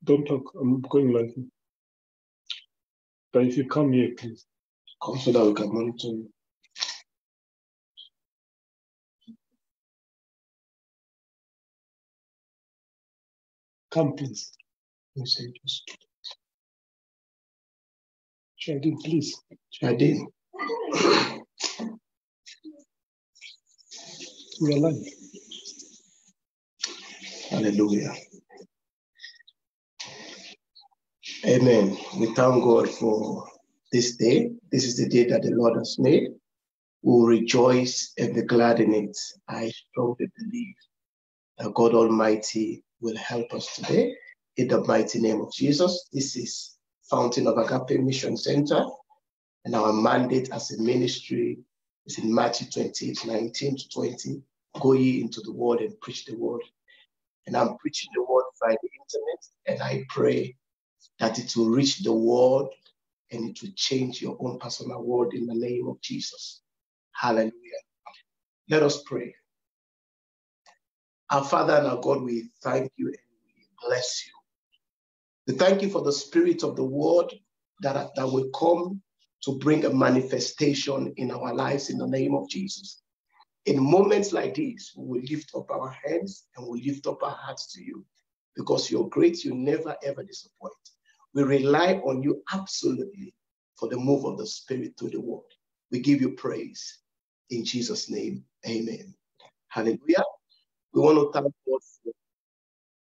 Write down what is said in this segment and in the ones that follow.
Don't talk. I'm going live. But if you come here, please. Come so that we can monitor you. Come, please. Shadin, please. Shadin. We are live. Hallelujah. Amen. We thank God for this day. This is the day that the Lord has made. We will rejoice and be glad in it. I strongly believe that God Almighty will help us today. In the mighty name of Jesus. This is Fountain of Agape Mission Center. And our mandate as a ministry is in Matthew 28:19-20. Go ye into the world and preach the word. And I'm preaching the word via the internet. And I pray that it will reach the world and it will change your own personal world in the name of Jesus. Hallelujah. Let us pray. Our Father and our God, we thank you and we bless you. We thank you for the spirit of the word that will come to bring a manifestation in our lives in the name of Jesus. In moments like this, we will lift up our hands and we lift up our hearts to you because you're great, you never ever disappoint. We rely on you absolutely for the move of the Spirit through the word. We give you praise. In Jesus' name, amen. Hallelujah. We want to thank God for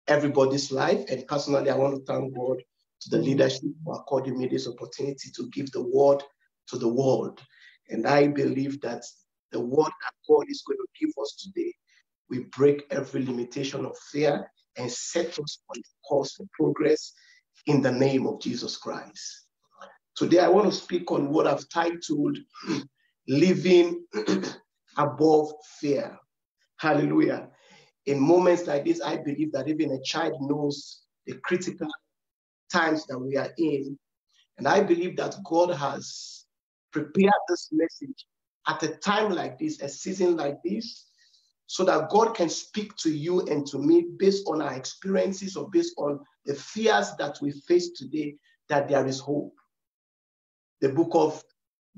everybody's life. And personally, I want to thank God to the leadership for according me this opportunity to give the word to the world. And I believe that the word that God is going to give us today will break every limitation of fear and set us on the course for progress in the name of Jesus Christ. Today, I want to speak on what I've titled Living Above Fear. Hallelujah. In moments like this, I believe that even a child knows the critical times that we are in. And I believe that God has prepared this message at a time like this, a season like this, so that God can speak to you and to me based on our experiences or based on the fears that we face today, that there is hope. The book of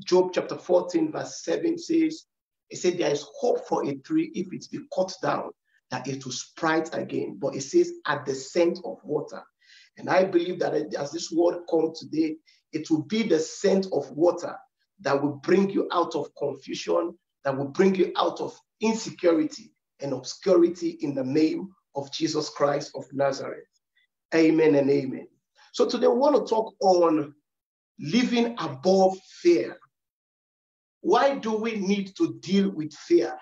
Job chapter 14 verse 7 says, it said there is hope for a tree if it be cut down, that it will sprout again. But it says at the scent of water. And I believe that as this word comes today, it will be the scent of water that will bring you out of confusion, that will bring you out of insecurity and obscurity in the name of Jesus Christ of Nazareth. Amen and amen. So today we want to talk on living above fear. Why do we need to deal with fear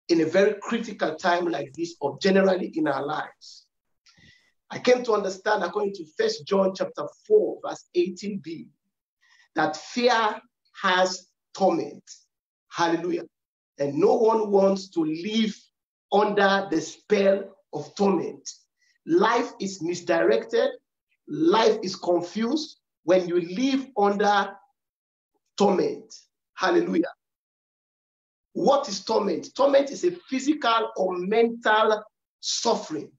in a very critical time like this, or generally in our lives? I came to understand, according to 1 John chapter 4, verse 18b, that fear has torment. Hallelujah. And no one wants to live under the spell of torment. Life is misdirected. Life is confused when you live under torment. Hallelujah. What is torment? Torment is a physical or mental suffering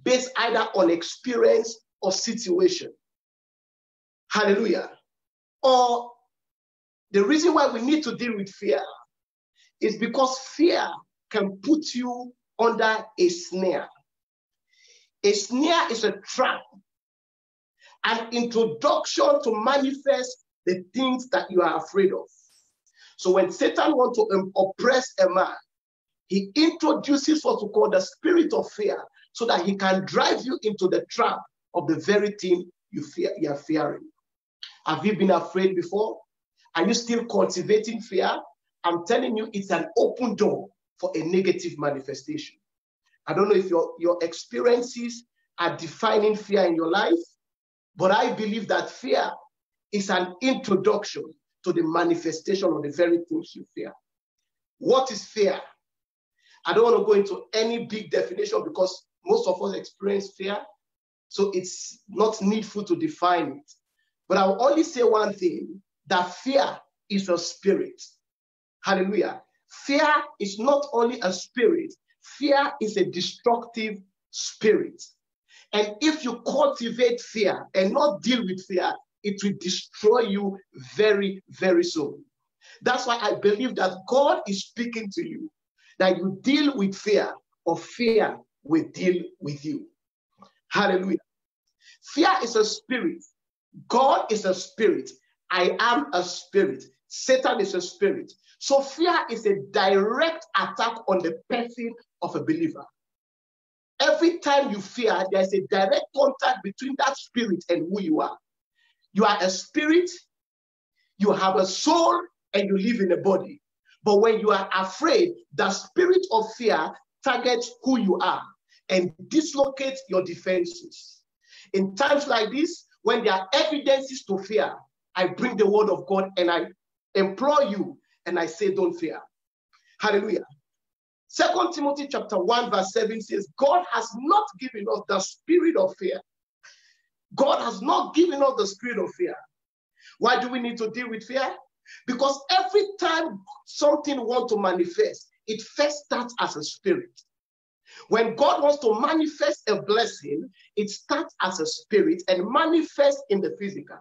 based either on experience or situation. Hallelujah. Or the reason why we need to deal with fear is because fear can put you under a snare. A snare is a trap, an introduction to manifest the things that you are afraid of. So when Satan wants to oppress a man, he introduces what we call the spirit of fear so that he can drive you into the trap of the very thing you are fearing. Have you been afraid before? Are you still cultivating fear? I'm telling you, it's an open door for a negative manifestation. I don't know if your experiences are defining fear in your life, but I believe that fear is an introduction to the manifestation of the very things you fear. What is fear? I don't want to go into any big definition because most of us experience fear, so it's not needful to define it. But I will only say one thing, that fear is a spirit. Hallelujah. Fear is not only a spirit, fear is a destructive spirit. And if you cultivate fear and not deal with fear, it will destroy you very, very soon. That's why I believe that God is speaking to you, that you deal with fear, or fear will deal with you. Hallelujah. Fear is a spirit. God is a spirit. I am a spirit. Satan is a spirit. So fear is a direct attack on the person of a believer. Every time you fear, there's a direct contact between that spirit and who you are. You are a spirit, you have a soul, and you live in a body. But when you are afraid, the spirit of fear targets who you are and dislocates your defenses. In times like this, when there are evidences to fear, I bring the word of God and I implore you and I say, don't fear. Hallelujah. 2 Timothy chapter 1 verse 7 says, God has not given us the spirit of fear. God has not given us the spirit of fear. Why do we need to deal with fear? Because every time something wants to manifest, it first starts as a spirit. When God wants to manifest a blessing, it starts as a spirit and manifests in the physical.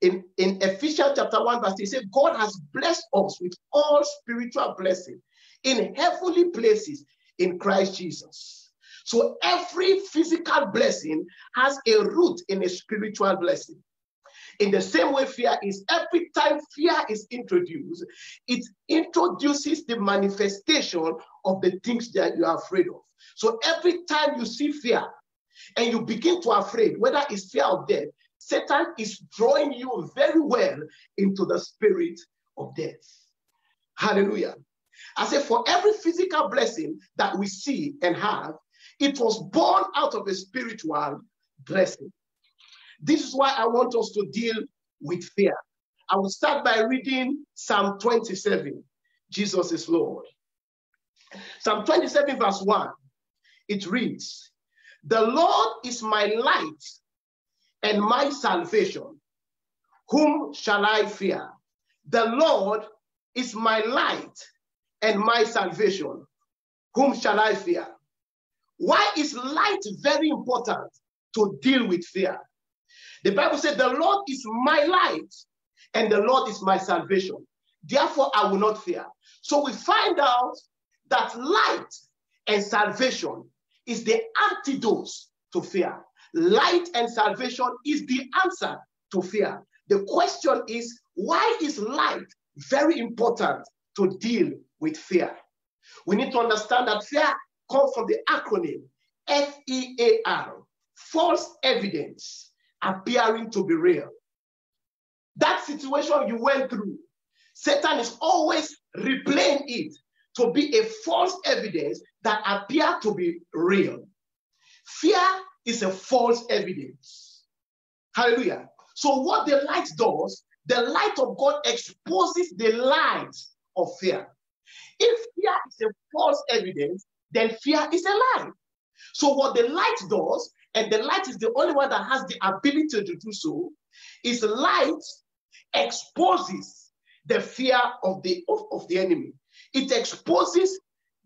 In Ephesians chapter 1 verse 3, it says, God has blessed us with all spiritual blessings in heavenly places in Christ Jesus. So every physical blessing has a root in a spiritual blessing. In the same way, fear is, every time fear is introduced, it introduces the manifestation of the things that you are afraid of. So every time you see fear and you begin to afraid, whether it's fear of death, Satan is drawing you very well into the spirit of death. Hallelujah. I say, for every physical blessing that we see and have, it was born out of a spiritual blessing. This is why I want us to deal with fear. I will start by reading Psalm 27. Jesus is Lord. Psalm 27 verse 1. It reads, the Lord is my light and my salvation. Whom shall I fear? The Lord is my light and my salvation. Whom shall I fear? Why is light very important to deal with fear? The Bible said, the Lord is my light and the Lord is my salvation. Therefore, I will not fear. So we find out that light and salvation is the antidote to fear. Light and salvation is the answer to fear. The question is, why is light very important to deal with fear? We need to understand that fear comes from the acronym FEAR, false evidence appearing to be real. That situation you went through, Satan is always replaying it to be a false evidence that appear to be real. Fear is a false evidence. Hallelujah. So what the light does, the light of God exposes the lies of fear. If fear is a false evidence, then fear is a lie. So what the light does, and the light is the only one that has the ability to do so, is light exposes the fear of the enemy. It exposes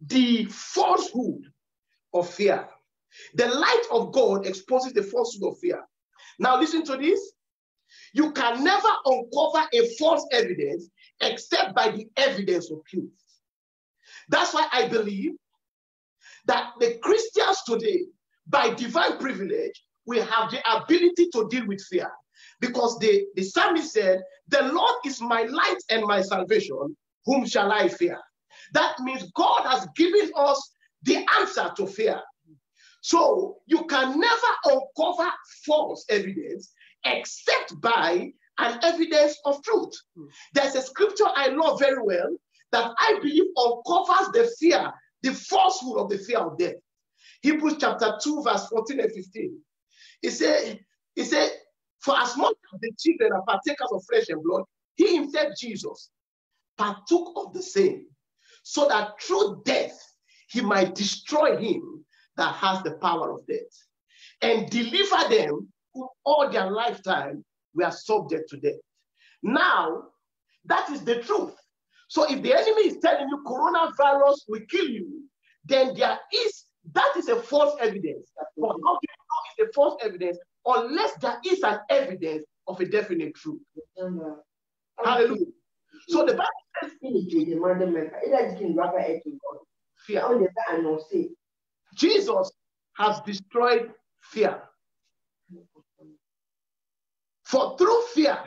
the falsehood of fear. The light of God exposes the falsehood of fear. Now listen to this. You can never uncover a false evidence except by the evidence of truth. That's why I believe that the Christians today, by divine privilege, we have the ability to deal with fear. Because the psalmist said, the Lord is my light and my salvation, whom shall I fear? That means God has given us the answer to fear. So you can never uncover false evidence except by an evidence of truth. There's a scripture I love very well that I believe uncovers the fear, the falsehood of the fear of death. Hebrews chapter 2, verse 14 and 15. It said, for as much as the children are partakers of flesh and blood, he himself, Jesus, partook of the same, so that through death he might destroy him that has the power of death, and deliver them who all their lifetime were subject to death. Now, that is the truth. So if the enemy is telling you coronavirus will kill you, then that is a false evidence. But how do you is a false evidence unless there is an evidence of a definite truth. Hallelujah. So the Bible says, fear. Jesus has destroyed fear. For through fear,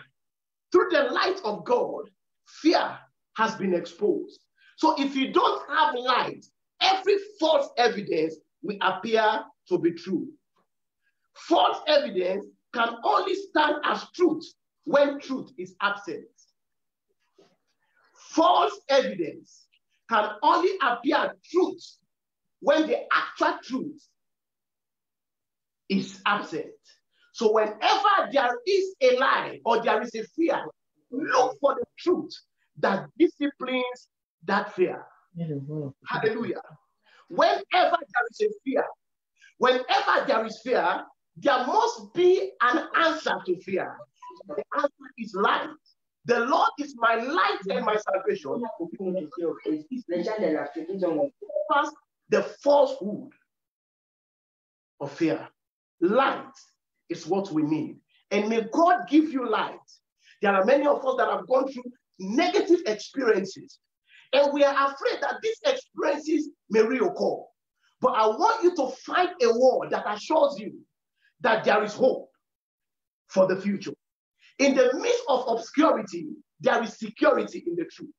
through the light of God, fear has been exposed. So if you don't have light, every false evidence will appear to be true. False evidence can only stand as truth when truth is absent. False evidence can only appear truth when the actual truth is absent. So whenever there is a lie or there is a fear, look for the truth that disciplines that fear. Hallelujah. Whenever there is a fear, whenever there is fear, there must be an answer to fear. The answer is light. The Lord is my light and my salvation. The falsehood of fear. Light is what we need. And may God give you light. There are many of us that have gone through negative experiences. And we are afraid that these experiences may reoccur. But I want you to find a word that assures you that there is hope for the future. In the midst of obscurity, there is security in the truth.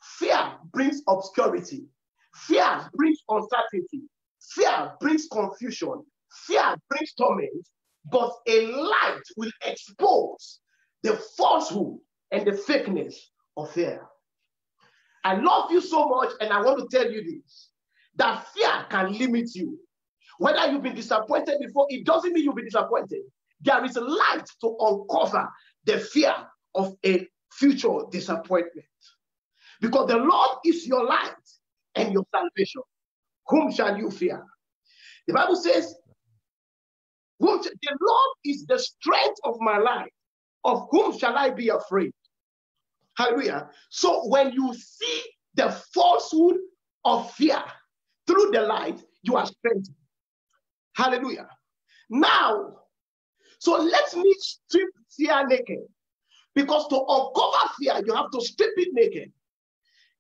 Fear brings obscurity. Fear brings uncertainty. Fear brings confusion. Fear brings torment. But a light will expose the falsehood and the fakeness of fear. I love you so much, and I want to tell you this, that fear can limit you. Whether you've been disappointed before, it doesn't mean you'll be disappointed. There is a light to uncover the fear of a future disappointment. Because the Lord is your light and your salvation. Whom shall you fear? The Bible says, the Lord is the strength of my life. Of whom shall I be afraid? Hallelujah. So when you see the falsehood of fear through the light, you are strengthened. Hallelujah. Now, so let me strip fear naked. Because to uncover fear, you have to strip it naked.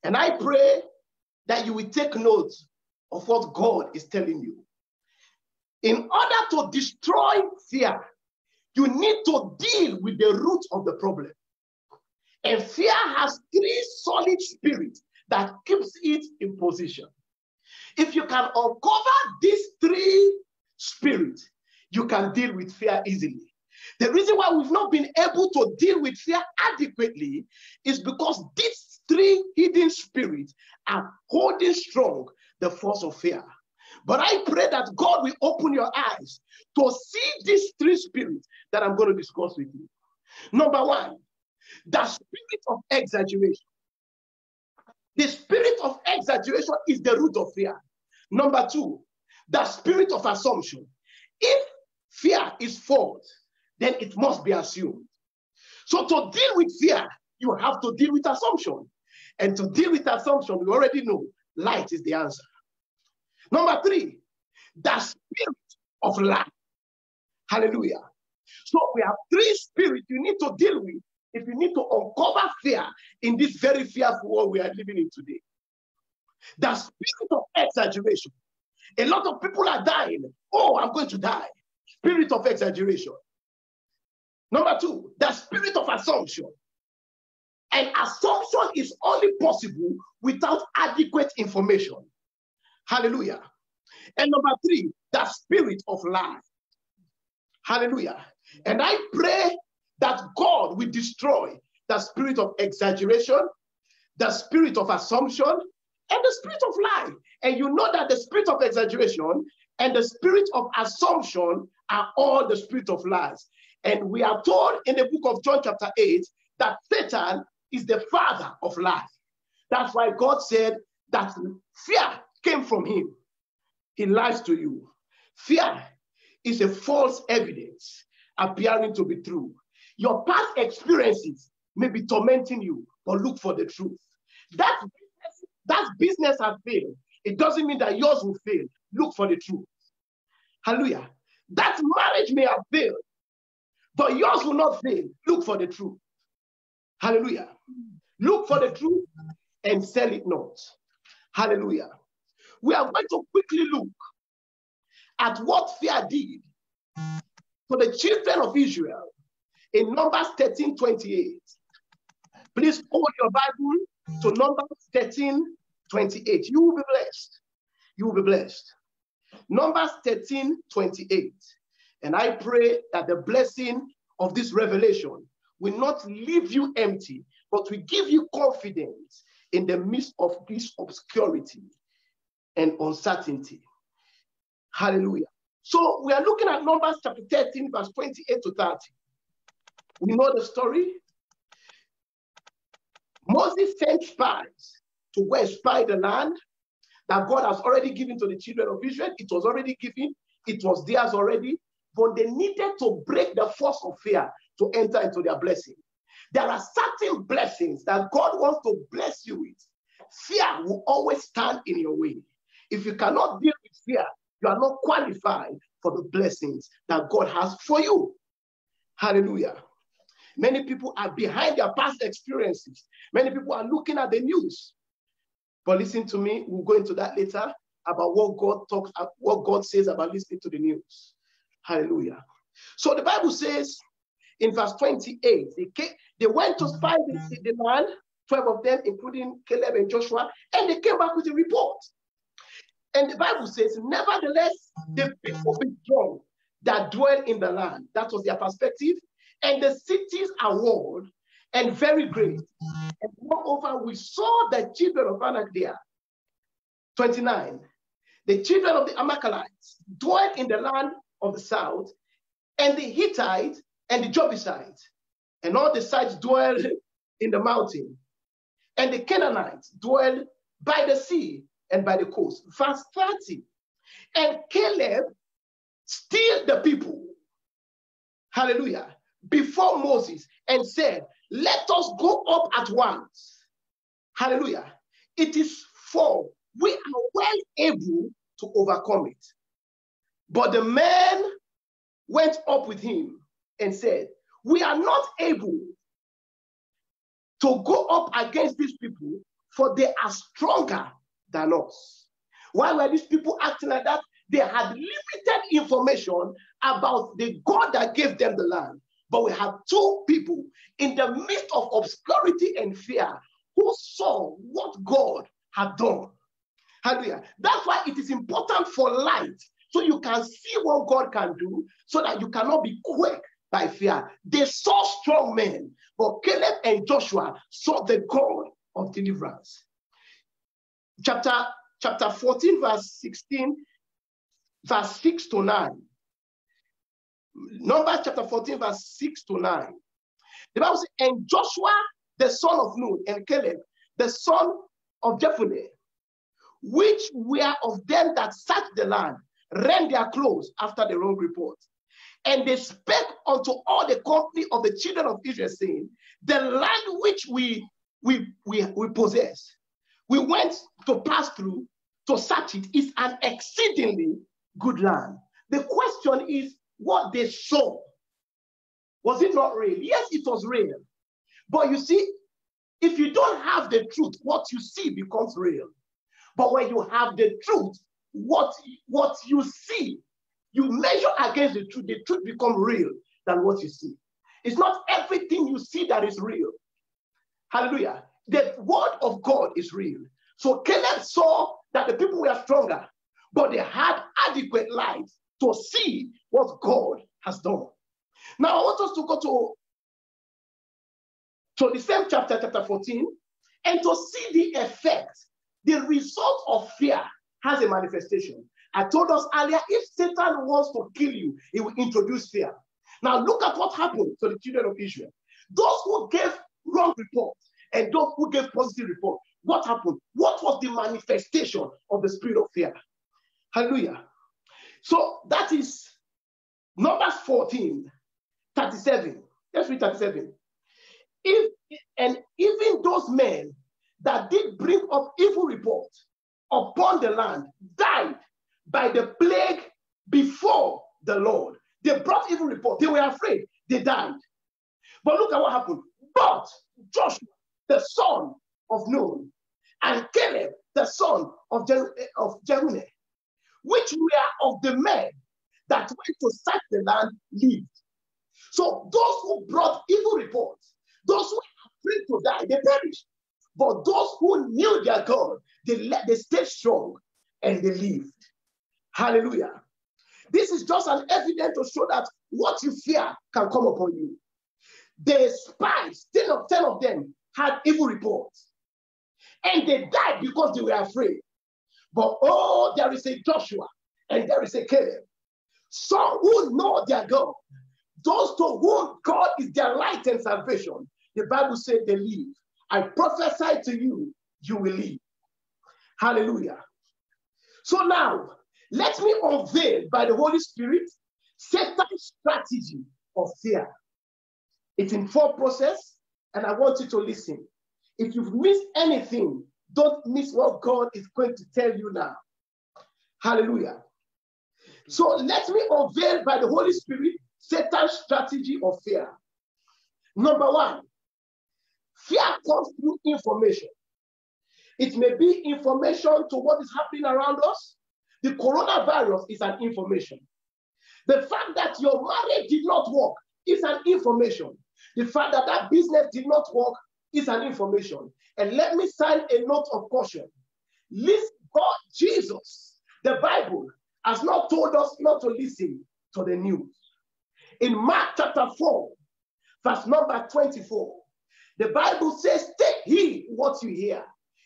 And I pray that you will take note of what God is telling you. In order to destroy fear, you need to deal with the root of the problem. And fear has three solid spirits that keeps it in position. If you can uncover these three spirits, you can deal with fear easily. The reason why we've not been able to deal with fear adequately is because these three hidden spirits are holding strong the force of fear. But I pray that God will open your eyes to see these three spirits that I'm going to discuss with you. Number one, the spirit of exaggeration. The spirit of exaggeration is the root of fear. Number two, the spirit of assumption. If fear is false, then it must be assumed. So to deal with fear, you have to deal with assumption. And to deal with assumption, we already know light is the answer. Number three, the spirit of lie. Hallelujah. So we have three spirits you need to deal with if you need to uncover fear in this very fearful world we are living in today. The spirit of exaggeration. A lot of people are dying. Oh, I'm going to die. Spirit of exaggeration. Number two, the spirit of assumption. And assumption is only possible without adequate information. Hallelujah. And number three, the spirit of lie. Hallelujah. And I pray that God will destroy the spirit of exaggeration, the spirit of assumption, and the spirit of lie. And you know that the spirit of exaggeration and the spirit of assumption are all the spirit of lies. And we are told in the book of John chapter 8 that Satan is the father of lies. That's why God said that fear came from him. He lies to you. Fear is a false evidence appearing to be true. Your past experiences may be tormenting you, but look for the truth. That business has failed. It doesn't mean that yours will fail. Look for the truth. Hallelujah. That marriage may have failed, but yours will not fail. Look for the truth. Hallelujah. Look for the truth and sell it not. Hallelujah. We are going to quickly look at what fear did for the children of Israel in Numbers 13:28. Please hold your Bible to Numbers 13:28. You will be blessed. You will be blessed. Numbers 13:28. And I pray that the blessing of this revelation will not leave you empty, but will give you confidence in the midst of this obscurity and uncertainty. Hallelujah. So we are looking at Numbers chapter 13, verse 28 to 30. We know the story. Moses sent spies to go and spy the land that God has already given to the children of Israel. It was already given. It was theirs already. But they needed to break the force of fear to enter into their blessing. There are certain blessings that God wants to bless you with. Fear will always stand in your way. If you cannot deal with fear, you are not qualified for the blessings that God has for you. Hallelujah. Many people are behind their past experiences. Many people are looking at the news. But listen to me, we'll go into that later about what God says about listening to the news. Hallelujah. So the Bible says in verse 28, they went to spy the land, 12 of them, including Caleb and Joshua, and they came back with a report. And the Bible says, nevertheless, the people withdrawn that dwell in the land. That was their perspective. And the cities are walled and very great. And moreover, we saw the children of Anak there. 29. The children of the Amalekites dwell in the land of the south, and the Hittites and the Jebusites, and all the sites dwell in the mountain. And the Canaanites dwell by the sea and by the coast. Verse 30. And Caleb stilled the people, hallelujah, before Moses and said, let us go up at once. Hallelujah. It is for we are well able to overcome it. But the men went up with him and said, we are not able to go up against these people, for they are stronger than us. Why were these people acting like that? They had limited information about the God that gave them the land. But we have two people in the midst of obscurity and fear who saw what God had done. Hallelujah. That's why it is important for light, so you can see what God can do, so that you cannot be quaked by fear. They saw strong men, but Caleb and Joshua saw the God of deliverance. Chapter 14, verse 16, verse 6 to 9. Numbers chapter 14, verse 6 to 9. The Bible says, and Joshua, the son of Nun, and Caleb, the son of Jephunneh, which were of them that searched the land, rent their clothes after the wrong report. And they spake unto all the company of the children of Israel, saying, the land which we possess, we went to pass through to search it, is an exceedingly good land. The question is, what they saw, was it not real? Yes, it was real. But you see, if you don't have the truth, what you see becomes real. But when you have the truth, what you see, you measure against the truth becomes real than what you see. It's not everything you see that is real. Hallelujah. The word of God is real. So Caleb saw that the people were stronger, but they had adequate light to see what God has done. Now I want us to go to the same chapter 14, and to see the effect, the result of fear has a manifestation. I told us earlier, if Satan wants to kill you, he will introduce fear. Now look at what happened to the children of Israel. Those who gave wrong reports and those who gave positive reports, what happened? What was the manifestation of the spirit of fear? Hallelujah. So that is Numbers 14, 37. Let's read 37. And even those men that did bring up evil reports upon the land died by the plague before the Lord. They brought evil report. They were afraid. They died. But look at what happened. But Joshua, the son of Nun, and Caleb, the son of Jephunneh, which were of the men that went to search the land, lived. So those who brought evil reports, those who were afraid to die, they perished. But those who knew their God, they stayed strong and they lived. Hallelujah. This is just an evidence to show that what you fear can come upon you. The spies, 10 of them, had evil reports. And they died because they were afraid. But oh, there is a Joshua and there is a Caleb. Some who know their God, those to whom God is their light and salvation, the Bible said they live. I prophesy to you, you will live. Hallelujah. So now, let me unveil by the Holy Spirit Satan's strategy of fear. It's in 4 process, and I want you to listen. If you've missed anything, don't miss what God is going to tell you now. Hallelujah. So let me unveil by the Holy Spirit Satan's strategy of fear. Number 1, fear comes through information. It may be information to what is happening around us. The coronavirus is an information. The fact that your marriage did not work is an information. The fact that that business did not work is an information. And let me sign a note of caution. Listen, God, Jesus, the Bible has not told us not to listen to the news. In Mark chapter 4, verse number 24, the Bible says, take heed what you hear.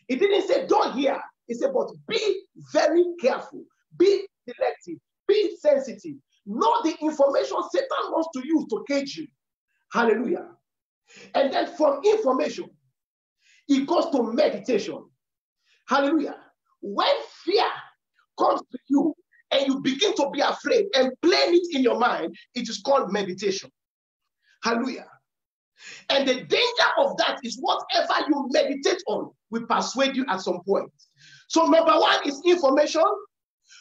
It didn't say don't hear. It said, but be very careful, be selective, be sensitive. Know the information Satan wants to use to cage you. Hallelujah. And then from information, it goes to meditation. Hallelujah. When fear comes to you and you begin to be afraid and plan it in your mind, it is called meditation. Hallelujah. And the danger of that is whatever you meditate on will persuade you at some point. So number 1 is information.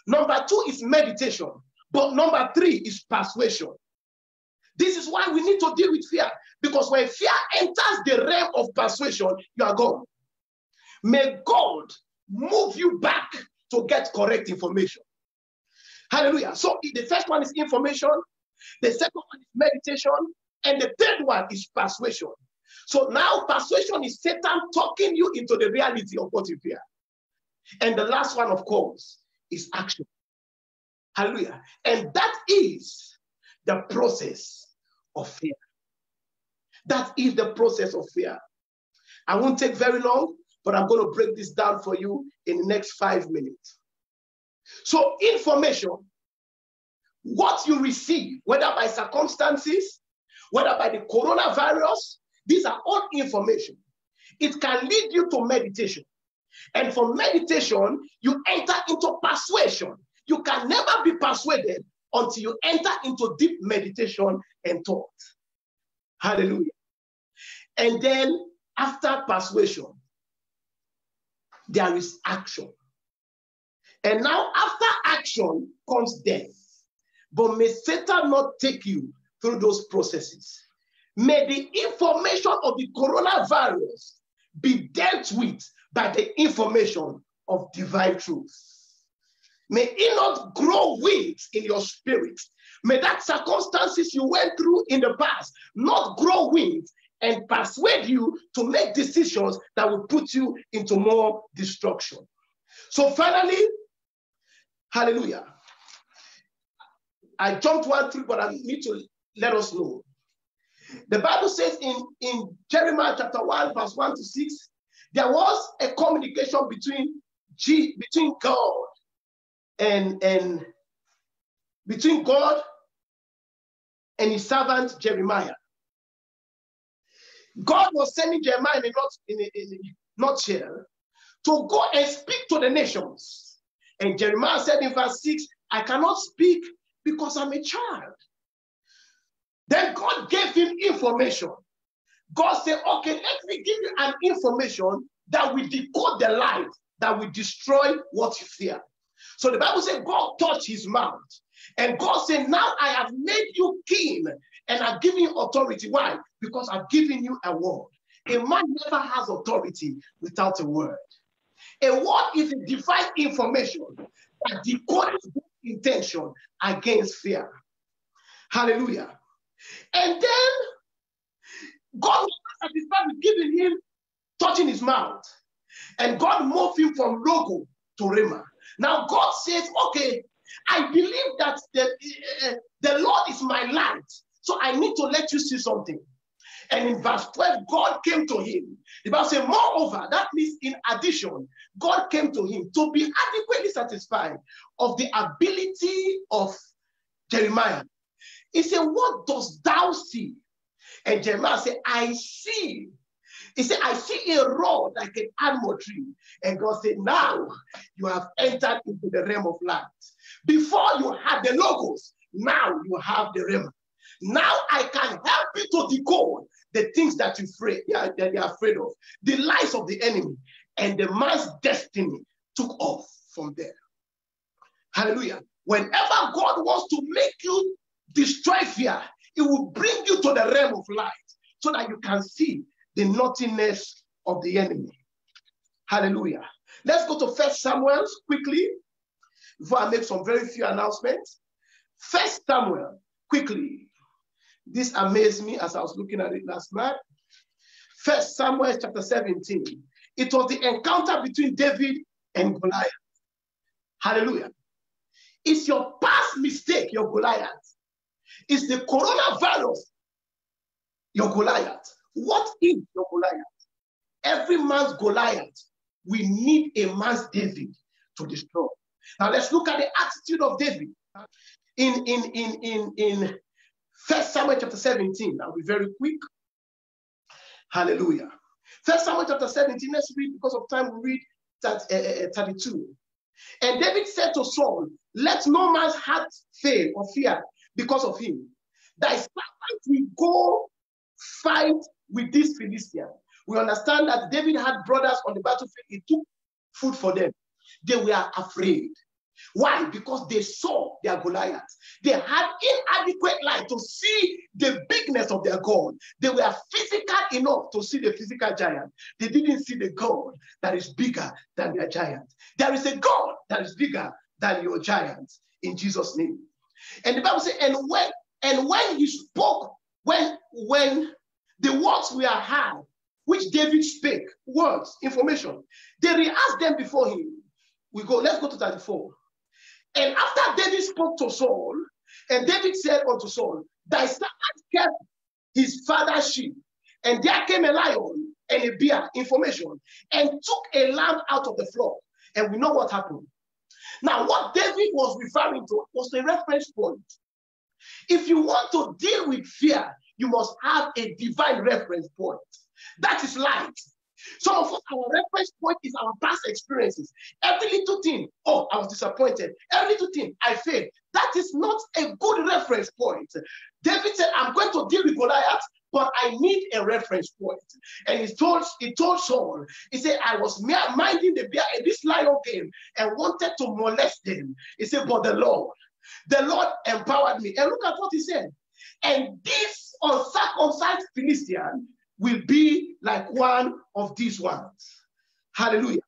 Number 2 is meditation. But number 3 is persuasion. This is why we need to deal with fear. Because when fear enters the realm of persuasion, you are gone. May God move you back to get correct information. Hallelujah. So the first one is information. The second one is meditation. And the third one is persuasion. So now persuasion is Satan talking you into the reality of what you fear. And the last one, of course, is action. Hallelujah. And that is the process of fear. That is the process of fear. I won't take very long, but I'm going to break this down for you in the next 5 minutes. So information, what you receive, whether by circumstances, whether by the coronavirus, these are all information. It can lead you to meditation. And from meditation, you enter into persuasion. You can never be persuaded until you enter into deep meditation and thought. Hallelujah. And then after persuasion, there is action. And now after action comes death. But may Satan not take you through those processes. May the information of the coronavirus be dealt with by the information of divine truth. May it not grow wings in your spirit. May that circumstances you went through in the past not grow wings and persuade you to make decisions that will put you into more destruction. So finally, hallelujah. I jumped 1 through, but I need to let us know. The Bible says in Jeremiah chapter 1, verse 1 to 6, there was a communication between God and between God and his servant Jeremiah. God was sending Jeremiah in a nutshell to go and speak to the nations. And Jeremiah said in verse 6, I cannot speak because I'm a child. Then God gave him information. God said, okay, let me give you an information that will decode the light, that will destroy what you fear. So the Bible said God touched his mouth. And God said, now I have made you king and I've given you authority. Why? Because I've given you a word. A man never has authority without a word. A word is a divine information that decodes intention against fear. Hallelujah. And then God was satisfied with giving him, touching his mouth. And God moved him from Logo to Rhema. Now God says, okay, I believe that the Lord is my light. So I need to let you see something. And in verse 12, God came to him. The Bible says, moreover, that means in addition, God came to him to be adequately satisfied of the ability of Jeremiah. He said, what dost thou see? And Jeremiah said, I see. He said, I see a rod like an almond tree. And God said, now you have entered into the realm of light. Before you had the logos, now you have the realm. Now I can help you to decode the things that that you're afraid of, the lies of the enemy, and the man's destiny took off from there. Hallelujah. Whenever God wants to make you destroy fear, it will bring you to the realm of light so that you can see the naughtiness of the enemy. Hallelujah. Let's go to 1 Samuel quickly before I make some very few announcements. 1 Samuel, quickly. This amazed me as I was looking at it last night. 1 Samuel chapter 17. It was the encounter between David and Goliath. Hallelujah. It's your past mistake, your Goliath. It's the coronavirus, your Goliath. What is your Goliath? Every man's Goliath, we need a man's David to destroy. Now let's look at the attitude of David. In 1 Samuel chapter 17, I'll be very quick. Hallelujah. 1 Samuel chapter 17, let's read, because of time, we read that 32. And David said to Saul, let no man's heart fail or fear because of him. Thy servant will go fight with this Philistine. We understand that David had brothers on the battlefield. He took food for them. They were afraid. Why? Because they saw their Goliath. They had inadequate light to see the bigness of their God. They were physical enough to see the physical giant. They didn't see the God that is bigger than their giant. There is a God that is bigger than your giant, in Jesus' name. And the Bible says, and when he spoke, when the words were heard, which David spake, words, information, they re-asked them before him. Let's go to 34. And after David spoke to Saul, and David said unto Saul, thy servant kept his father's sheep, and there came a lion and a bear, information, and took a lamb out of the flock. And we know what happened. Now, what David was referring to was a reference point. If you want to deal with fear, you must have a divine reference point. That is light. Some of us, our reference point is our past experiences. Every little thing, oh, I was disappointed. Every little thing, I failed. That is not a good reference point. David said, I'm going to deal with Goliath, but I need a reference point. And he told Saul, he said, I was minding the bear, and this lion came and wanted to molest them. He said, but the Lord empowered me. And look at what he said. And this uncircumcised Philistine will be like one of these ones. Hallelujah.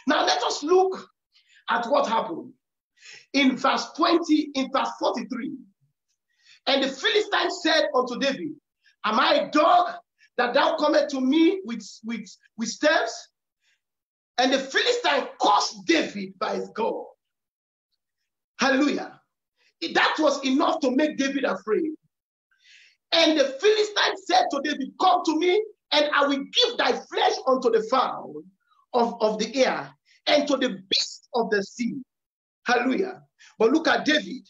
Now let us look at what happened. In verse 20, in verse 43, and the Philistine said unto David, am I a dog that thou comest to me with staves? And the Philistine cursed David by his God. Hallelujah. That was enough to make David afraid. And the Philistine said to David, come to me, and I will give thy flesh unto the fowl of the air, and to the beasts of the sea. Hallelujah. But look at David.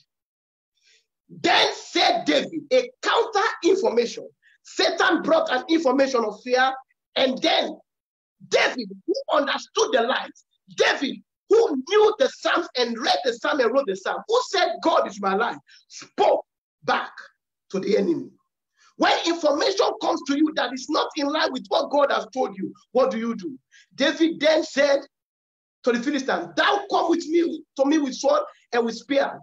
Then said David, a counter information. Satan brought an information of fear, and then David, who understood the light, David, who knew the Psalms and read the Psalm and wrote the Psalm, who said, God is my light, spoke back to the enemy. When information comes to you that is not in line with what God has told you, what do? David then said, to the Philistine, thou come with me to me with sword and with spear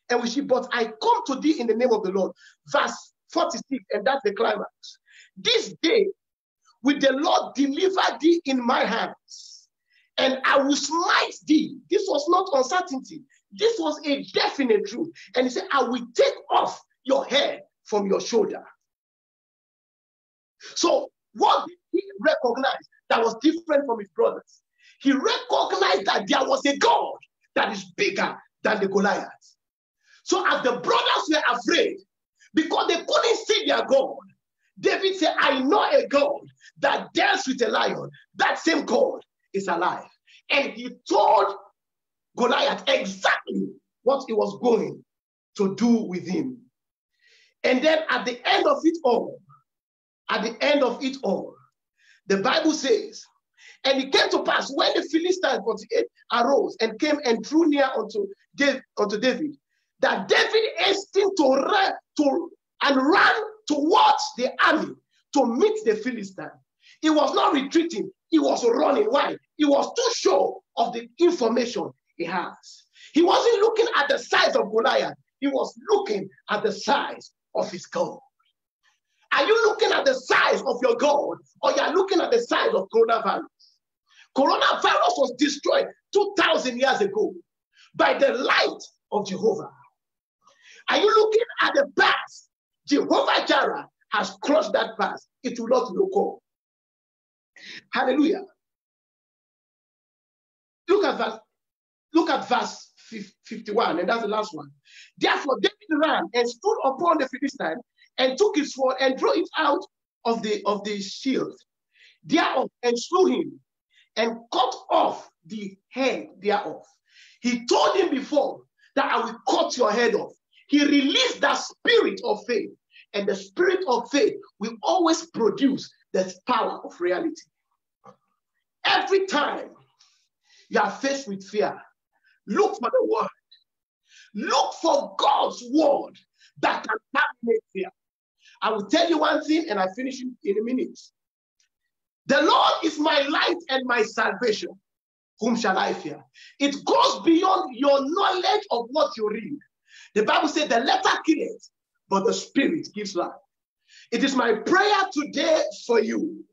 and with shield, but I come to thee in the name of the Lord. Verse 46, and that's the climax. This day will the Lord deliver thee in my hands, and I will smite thee. This was not uncertainty. This was a definite truth. And he said, I will take off your head from your shoulder. So what did he recognize that was different from his brothers? He recognized that there was a God that is bigger than the Goliath. So as the brothers were afraid, because they couldn't see their God, David said, I know a God that deals with a lion. That same God is alive. And he told Goliath exactly what he was going to do with him. And then at the end of it all, the Bible says, and it came to pass when the Philistines 48 arose and came and drew near unto David, that David hastened to run towards the army to meet the Philistine. He was not retreating, he was running. Why? He was too sure of the information he has. He wasn't looking at the size of Goliath, he was looking at the size of his God. Are you looking at the size of your God, or you are looking at the size of coronavirus? Coronavirus was destroyed 2,000 years ago by the light of Jehovah. Are you looking at the past? Jehovah Jireh has crossed that past. It will not recur. Hallelujah. Look at verse 51, and that's the last one. Therefore David ran and stood upon the Philistine and took his sword and drew it out of the shield thereof and slew him and cut off the head thereof. He told him before that I will cut your head off. He released that spirit of faith, and the spirit of faith will always produce the power of reality. Every time you are faced with fear, look for the word. Look for God's word that can terminate fear. I will tell you one thing, and I finish in a minute. The Lord is my light and my salvation. Whom shall I fear? It goes beyond your knowledge of what you read. The Bible said the letter kills, but the spirit gives life. It is my prayer today for you.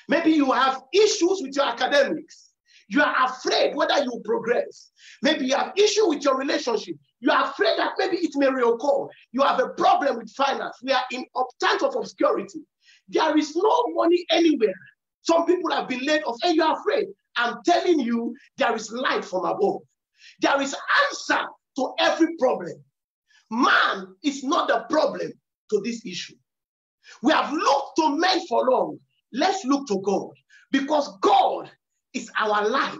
Maybe you have issues with your academics. You are afraid whether you progress. Maybe you have issue with your relationship. You are afraid that maybe it may reoccur. You have a problem with finance. We are in times of obscurity. There is no money anywhere. Some people have been laid off, and you are afraid. I'm telling you, there is light from above. There is answer to every problem. Man is not the problem to this issue. We have looked to men for long. Let's look to God, because God is our light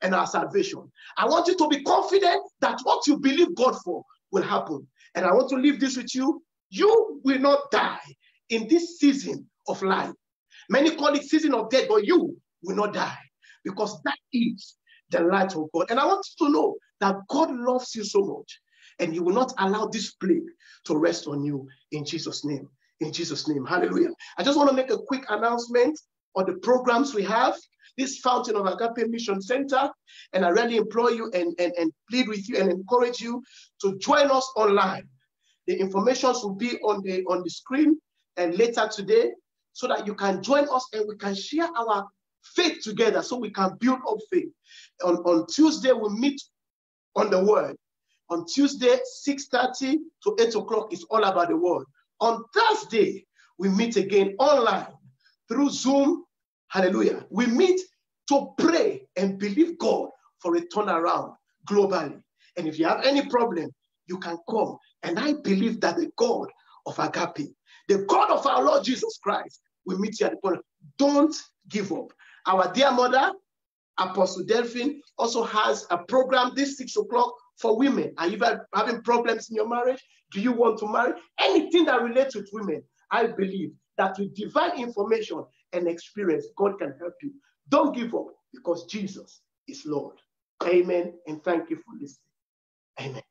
and our salvation. I want you to be confident that what you believe God for will happen. And I want to leave this with you. You will not die in this season of life. Many call it season of death, but you will not die, because that is the light of God. And I want you to know that God loves you so much, and he will not allow this plague to rest on you in Jesus' name. In Jesus' name, hallelujah. I just want to make a quick announcement on the programs we have. This Fountain of Agape Mission Center, and I really implore you and plead with you and encourage you to join us online. The information will be on the screen and later today, so that you can join us and we can share our faith together, so we can build up faith. On Tuesday, we meet on the word. On Tuesday, 6:30 to 8 o'clock is all about the word. On Thursday, we meet again online through Zoom. Hallelujah. We meet to pray and believe God for a turnaround globally. And if you have any problem, you can come. And I believe that the God of Agape, the God of our Lord Jesus Christ, will meet you at the point. Don't give up. Our dear mother, Apostle Delphine, also has a program this 6 o'clock for women. Are you having problems in your marriage? Do you want to marry? Anything that relates with women, I believe that with divine information and experience, God can help you. Don't give up, because Jesus is Lord. Amen. And thank you for listening. Amen.